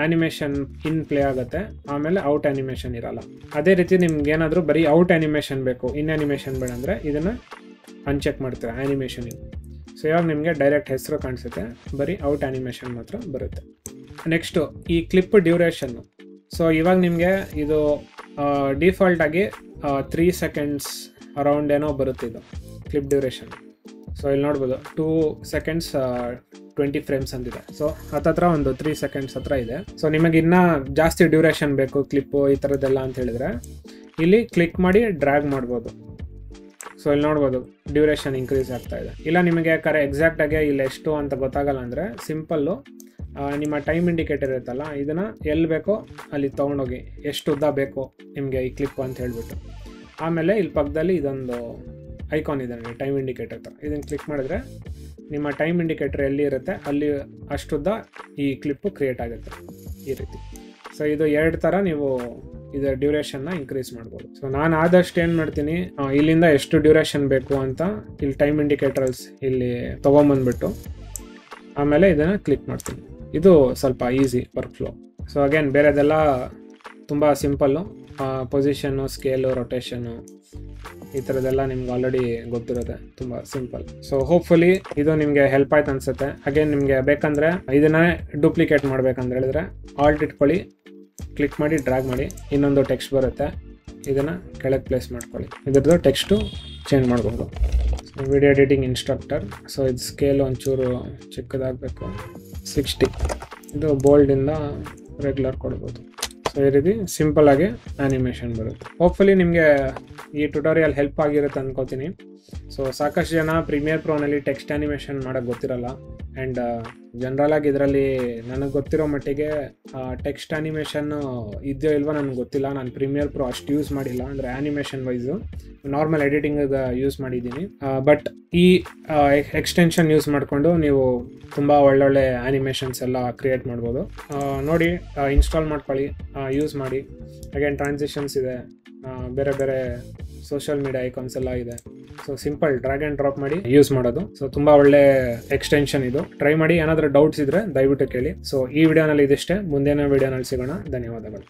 ಆ್ಯನಿಮೇಷನ್ ಇನ್ ಪ್ಲೇ ಆಗುತ್ತೆ, ಆಮೇಲೆ ಔಟ್ ಆ್ಯನಿಮೇಷನ್ ಇರಲ್ಲ. ಅದೇ ರೀತಿ ನಿಮ್ಗೆ ಏನಾದರೂ ಬರೀ ಔಟ್ ಆ್ಯನಿಮೇಷನ್ ಬೇಕು, ಇನ್ ಆ್ಯನಿಮೇಷನ್ ಬೇಡ ಅಂದರೆ ಇದನ್ನು ಅನ್ಚೆಕ್ ಮಾಡ್ತೀರಾ ಆ್ಯನಿಮೇಷನ್ ಇನ್. ಸೊ ಇವಾಗ ನಿಮಗೆ ಡೈರೆಕ್ಟ್ ಹೆಸರು ಕಾಣಿಸುತ್ತೆ, ಬರೀ ಔಟ್ ಆ್ಯನಿಮೇಷನ್ ಮಾತ್ರ ಬರುತ್ತೆ. ನೆಕ್ಸ್ಟು ಈ ಕ್ಲಿಪ್ ಡ್ಯೂರೇಷನ್ನು. ಸೊ ಇವಾಗ ನಿಮಗೆ ಇದು ಡಿಫಾಲ್ಟಾಗಿ 3 seconds ಅರೌಂಡ್ ಏನೋ ಬರುತ್ತೆ ಇದು ಕ್ಲಿಪ್ ಡ್ಯೂರೇಷನ್. ಸೊ ಇಲ್ಲಿ ನೋಡ್ಬೋದು 2 seconds 20 frames ಅಂತಿದೆ. ಸೊ ಹತ್ತತ್ರ ಒಂದು 3 seconds ಹತ್ರ ಇದೆ. ಸೊ ನಿಮಗೆ ಇನ್ನೂ ಜಾಸ್ತಿ ಡ್ಯೂರೇಷನ್ ಬೇಕು ಕ್ಲಿಪ್ಪು ಈ ಥರದ್ದೆಲ್ಲ ಅಂತ ಹೇಳಿದ್ರೆ ಇಲ್ಲಿ ಕ್ಲಿಕ್ ಮಾಡಿ ಡ್ರ್ಯಾಗ್ ಮಾಡ್ಬೋದು. ಸೊ ಇಲ್ಲಿ ನೋಡ್ಬೋದು ಡ್ಯೂರೇಷನ್ ಇನ್ಕ್ರೀಸ್ ಆಗ್ತಾ ಇದೆ. ಇಲ್ಲ ನಿಮಗೆ ಎಕ್ಸಾಕ್ಟಾಗಿ ಇಲ್ಲಿ ಎಷ್ಟು ಅಂತ ಗೊತ್ತಾಗಲ್ಲ ಅಂದರೆ ಸಿಂಪಲ್ಲು ನಿಮ್ಮ ಟೈಮ್ ಇಂಡಿಕೇಟರ್ ಇರುತ್ತಲ್ಲ, ಇದನ್ನು ಎಲ್ಲಿ ಬೇಕೋ ಅಲ್ಲಿ ತೊಗೊಂಡೋಗಿ ಎಷ್ಟು ಉದ್ದ ಬೇಕೋ ನಿಮಗೆ ಈ ಕ್ಲಿಪ್ಪು ಅಂತ ಹೇಳಿಬಿಟ್ಟು, ಆಮೇಲೆ ಇಲ್ಲಿ ಪಕ್ಕದಲ್ಲಿ ಇದೊಂದು ಐಕಾನ್ ಇದೆ ನೋಡಿ ಟೈಮ್ ಇಂಡಿಕೇಟರ್ ಥರ, ಇದನ್ನು ಕ್ಲಿಕ್ ಮಾಡಿದ್ರೆ ನಿಮ್ಮ ಟೈಮ್ ಇಂಡಿಕೇಟರ್ ಎಲ್ಲಿ ಇರುತ್ತೆ ಅಲ್ಲಿ ಅಷ್ಟುದ್ದ ಈ ಕ್ಲಿಪ್ಪು ಕ್ರಿಯೇಟ್ ಆಗುತ್ತೆ ಈ ರೀತಿ. ಸೊ ಇದು 2 ಥರ ನೀವು ಇದರ ಡ್ಯೂರೇಷನ್ನ ಇನ್ಕ್ರೀಸ್ ಮಾಡ್ಬೋದು. ಸೊ ನಾನು ಆದಷ್ಟು ಏನು ಮಾಡ್ತೀನಿ, ಇಲ್ಲಿಂದ ಎಷ್ಟು ಡ್ಯೂರೇಷನ್ ಬೇಕು ಅಂತ ಇಲ್ಲಿ ಟೈಮ್ ಇಂಡಿಕೇಟರ್ಸ್ ಇಲ್ಲಿ ತೊಗೊಂಬಂದ್ಬಿಟ್ಟು ಆಮೇಲೆ ಇದನ್ನು ಕ್ಲಿಕ್ ಮಾಡ್ತೀನಿ. ಇದು ಸ್ವಲ್ಪ easy workflow. So again ಬೇರೆದೆಲ್ಲ ತುಂಬ ಸಿಂಪಲ್ಲು, ಪೊಸಿಷನ್ನು, ಸ್ಕೇಲು, ರೊಟೇಷನ್ನು ಈ ಥರದ್ದೆಲ್ಲ ನಿಮ್ಗೆ ಆಲ್ರೆಡಿ ಗೊತ್ತಿರುತ್ತೆ, ತುಂಬ ಸಿಂಪಲ್. ಸೊ ಹೋಪ್ಫುಲಿ ಇದು ನಿಮಗೆ ಹೆಲ್ಪ್ ಆಯ್ತು ಅನಿಸುತ್ತೆ. ಅಗೇನ್ ನಿಮಗೆ ಬೇಕಂದರೆ ಇದನ್ನೇ ಡೂಪ್ಲಿಕೇಟ್ ಮಾಡ್ಬೇಕಂತ ಹೇಳಿದ್ರೆ ಆಲ್ಟ್ ಇಟ್ಕೊಳ್ಳಿ, ಕ್ಲಿಕ್ ಮಾಡಿ ಡ್ರ್ಯಾಗ್ ಮಾಡಿ, ಇನ್ನೊಂದು ಟೆಕ್ಸ್ಟ್ ಬರುತ್ತೆ, ಇದನ್ನು ಕೆಳಗೆ ಪ್ಲೇಸ್ ಮಾಡ್ಕೊಳ್ಳಿ, ಇದ್ರದ್ದು ಟೆಕ್ಸ್ಟು ಚೇಂಜ್ ಮಾಡ್ಬೋದು. Video editing instructor. ಸೊ ಇದು ಸ್ಕೇಲ್ ಒಂಚೂರು ಚಿಕ್ಕದಾಗಬೇಕು, 60. ಇದು ಬೋಲ್ಡಿಂದ ರೆಗ್ಯುಲರ್ ಕೊಡ್ಬೋದು. ಸೊ ಈ ರೀತಿ ಸಿಂಪಲ್ಲಾಗಿ ಆ್ಯನಿಮೇಷನ್ ಬರುತ್ತೆ. ಹೋಪ್ಫುಲಿ ನಿಮಗೆ ಈ ಟ್ಯುಟೋರಿಯಲ್ ಹೆಲ್ಪ್ ಆಗಿರುತ್ತೆ ಅಂದ್ಕೋತೀನಿ. ಸೊ ಸಾಕಷ್ಟು ಜನ ಪ್ರೀಮಿಯರ್ ಪ್ರೋನಲ್ಲಿ ಟೆಕ್ಸ್ಟ್ ಆ್ಯನಿಮೇಷನ್ ಮಾಡೋಕ್ಕೆ ಗೊತ್ತಿರಲ್ಲ. ಆ್ಯಂಡ್ ಜನರಲಾಗಿ ಇದರಲ್ಲಿ ನನಗೆ ಗೊತ್ತಿರೋ ಮಟ್ಟಿಗೆ ಟೆಕ್ಸ್ಟ್ ಆ್ಯನಿಮೇಷನ್ ಇದೆಯೋ ಇಲ್ವೋ ನನಗೆ ಗೊತ್ತಿಲ್ಲ. ನಾನು ಪ್ರೀಮಿಯರ್ ಪ್ರೋ ಅಷ್ಟು ಯೂಸ್ ಮಾಡಿಲ್ಲ, ಅಂದರೆ ಆ್ಯನಿಮೇಷನ್ ವೈಸು ನಾರ್ಮಲ್ ಎಡಿಟಿಂಗಿಗೆ ಯೂಸ್ ಮಾಡಿದ್ದೀನಿ. ಬಟ್ ಈ ಎಕ್ಸ್ಟೆನ್ಷನ್ ಯೂಸ್ ಮಾಡಿಕೊಂಡು ನೀವು ತುಂಬ ಒಳ್ಳೊಳ್ಳೆ ಆ್ಯನಿಮೇಷನ್ಸ್ ಎಲ್ಲ ಕ್ರಿಯೇಟ್ ಮಾಡ್ಬೋದು. ನೋಡಿ ಇನ್ಸ್ಟಾಲ್ ಮಾಡ್ಕೊಳ್ಳಿ, ಯೂಸ್ ಮಾಡಿ. ಅಗೇನ್ ಟ್ರಾನ್ಸಿಷನ್ಸ್ ಇದೆ, ಬೇರೆ ಬೇರೆ ಸೋಷಿಯಲ್ ಮೀಡಿಯಾ ಐಕಾನ್ಸ್ ಎಲ್ಲ ಇದೆ. So simple drag and drop ಮಾಡಿ ಯೂಸ್ ಮಾಡೋದು. ಸೊ ತುಂಬ ಒಳ್ಳೆ ಎಕ್ಸ್ಟೆನ್ಷನ್ ಇದು, ಟ್ರೈ ಮಾಡಿ. ಏನಾದರೂ ಡೌಟ್ಸ್ ಇದ್ದರೆ ದಯವಿಟ್ಟು ಕೇಳಿ. ಸೊ ಈ ವಿಡಿಯೋನಲ್ಲಿ ಇದಿಷ್ಟೇ, ಮುಂದಿನ ವಿಡಿಯೋನಲ್ಲಿ ಸಿಗೋಣ. ಧನ್ಯವಾದಗಳು.